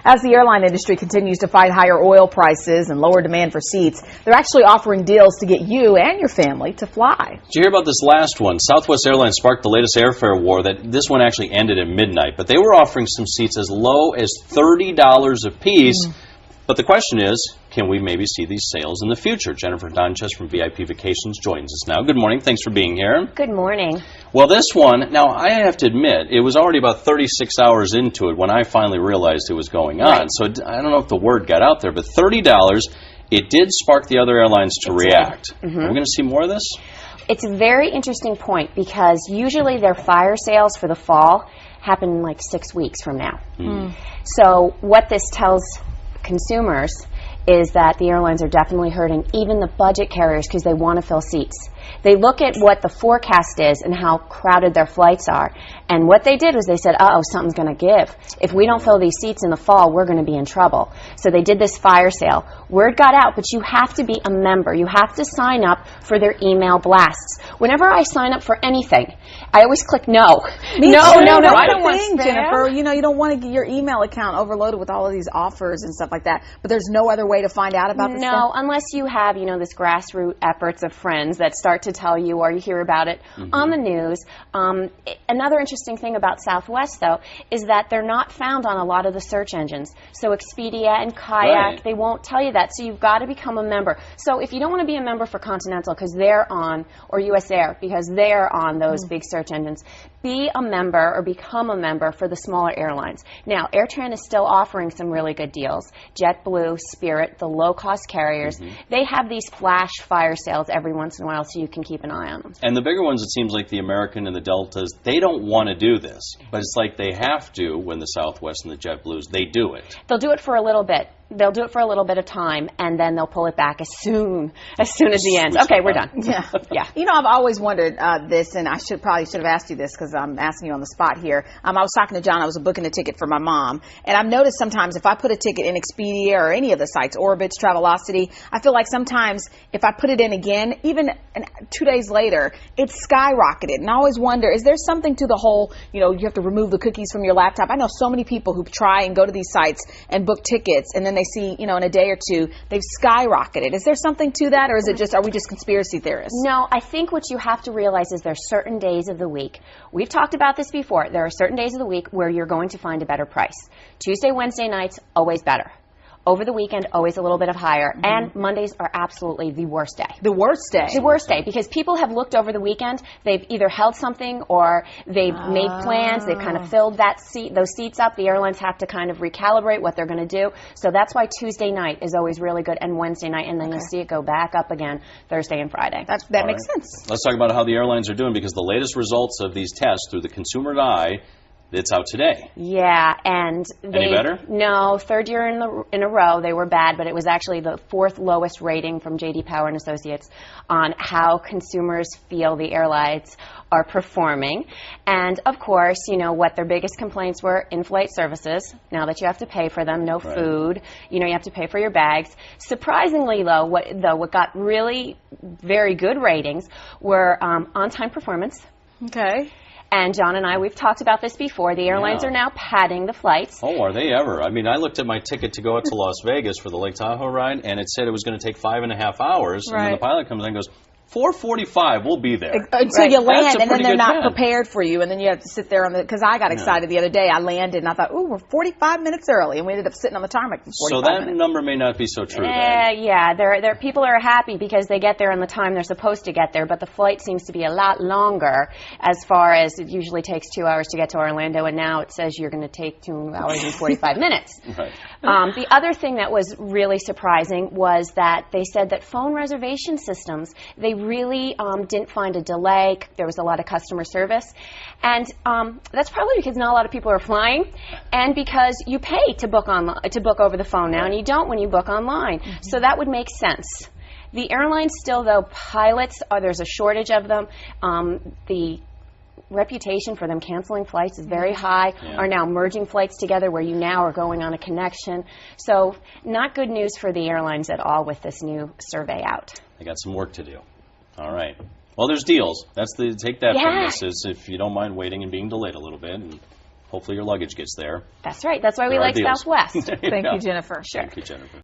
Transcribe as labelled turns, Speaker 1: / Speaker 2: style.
Speaker 1: As the airline industry continues to fight higher oil prices and lower demand for seats, they're actually offering deals to get you and your family to fly.
Speaker 2: Did you hear about this last one? Southwest Airlines sparked the latest airfare war. This one actually ended at midnight, but they were offering some seats as low as $30 a piece. But the question is, can we maybe see these sales in the future? Jennifer Donches from VIP Vacations joins us now. Good morning. Thanks for being here.
Speaker 3: Good morning.
Speaker 2: Well, this one, now I have to admit, it was already about 36 hours into it when I finally realized it was going on. Right. So I don't know if the word got out there, but $30, it did spark the other airlines to react. Are we going to see more of this?
Speaker 3: It's a very interesting point because usually their fire sales for the fall happen in like 6 weeks from now. So what this tells consumers is that the airlines are definitely hurting, even the budget carriers, because they want to fill seats. They look at what the forecast is and how crowded their flights are. And what they did was they said, uh-oh, something's going to give. If we don't fill these seats in the fall, we're going to be in trouble. So they did this fire sale. Word got out, but you have to be a member. You have to sign up for their email blasts. Whenever I sign up for anything, I always click no. No.
Speaker 1: I don't want to, Jennifer. You know, you don't want to get your email account overloaded with all of these offers and stuff like that. But there's no other way to find out about this stuff?
Speaker 3: No, unless you have, you know, this grassroots efforts of friends that start to tell you or you hear about it on the news. Another interesting thing about Southwest, though, is that they're not found on a lot of the search engines. So Expedia and Kayak, they won't tell you that. So you've got to become a member. So if you don't want to be a member for Continental because they're on, or US Air because they're on those big search engines, be a member or become a member for the smaller airlines. Now, AirTran is still offering some really good deals. JetBlue, Spirit, the low-cost carriers, they have these flash fire sales every once in a while so you can keep an eye on them.
Speaker 2: And the bigger ones, it seems like the American and the Deltas, they don't want to do this. But it's like they have to when the Southwest and the JetBlues, they do it.
Speaker 3: They'll do it for a little bit. They'll do it for a little bit of time, and then they'll pull it back as soon as the end. Okay, we're done.
Speaker 1: Yeah. You know, I've always wondered this, and I probably should have asked you this because I'm asking you on the spot here. I was talking to John. I was booking a ticket for my mom, and I've noticed sometimes if I put a ticket in Expedia or any of the sites, Orbitz, Travelocity, I feel like sometimes if I put it in again, even 2 days later, it's skyrocketed. And I always wonder, is there something to the whole, you know, you have to remove the cookies from your laptop? I know so many people who try and go to these sites and book tickets, and then they see, you know, in a day or two, they've skyrocketed. Is there something to that, or is it just, are we just conspiracy theorists?
Speaker 3: No, I think what you have to realize is there's certain days of the week. We've talked about this before. There are certain days of the week where you're going to find a better price. Tuesday, Wednesday nights, always better. Over the weekend, always a little bit of higher. And Mondays are absolutely the worst day.
Speaker 1: The worst day?
Speaker 3: The worst day, because people have looked over the weekend. They've either held something or they've made plans. They've kind of filled those seats up. The airlines have to kind of recalibrate what they're going to do. So that's why Tuesday night is always really good, and Wednesday night, and then you'll see it go back up again Thursday and Friday.
Speaker 1: That makes sense.
Speaker 2: Let's talk about how the airlines are doing, because the latest results of these tests through the consumer eye, it's out today.
Speaker 3: Yeah, and
Speaker 2: any better?
Speaker 3: No, third year in a row they were bad, but it was actually the fourth lowest rating from J.D. Power and Associates on how consumers feel the airlines are performing. And of course, you know what their biggest complaints were: in-flight services. Now that you have to pay for them, no food. You know, you have to pay for your bags. Surprisingly, though, what got really very good ratings were on-time performance.
Speaker 1: Okay.
Speaker 3: And John and I, we've talked about this before. The airlines are now padding the flights.
Speaker 2: Oh, are they ever? I mean, I looked at my ticket to go out to Las Vegas for the Lake Tahoe ride, and it said it was going to take 5.5 hours. And then the pilot comes in and goes, 4:45, we'll be there.
Speaker 1: Until you land, and then they're not prepared for you, and then you have to sit there on the, because I got excited the other day. I landed, and I thought, ooh, we're 45 minutes early, and we ended up sitting on the tarmac for 45 minutes.
Speaker 2: So that number may not be so true,
Speaker 3: yeah, people are happy because they get there on the time they're supposed to get there, but the flight seems to be a lot longer, as far as it usually takes 2 hours to get to Orlando, and now it says you're going to take 2 hours and 45 minutes. The other thing that was really surprising was that they said that phone reservation systems, they really didn't find a delay. There was a lot of customer service. And that's probably because not a lot of people are flying, and because you pay to book over the phone now, and you don't when you book online. So that would make sense. The airlines still, though, pilots, there's a shortage of them. The reputation for them canceling flights is very high, are now merging flights together where you now are going on a connection. So not good news for the airlines at all with this new survey out.
Speaker 2: They got some work to do. All right. Well, there's deals. Take that from this, is if you don't mind waiting and being delayed a little bit. And hopefully your luggage gets there.
Speaker 3: That's right. That's why we
Speaker 2: There are
Speaker 3: like
Speaker 2: deals.
Speaker 3: Southwest.
Speaker 1: Thank you, Jennifer.
Speaker 3: Sure.
Speaker 2: Thank you, Jennifer.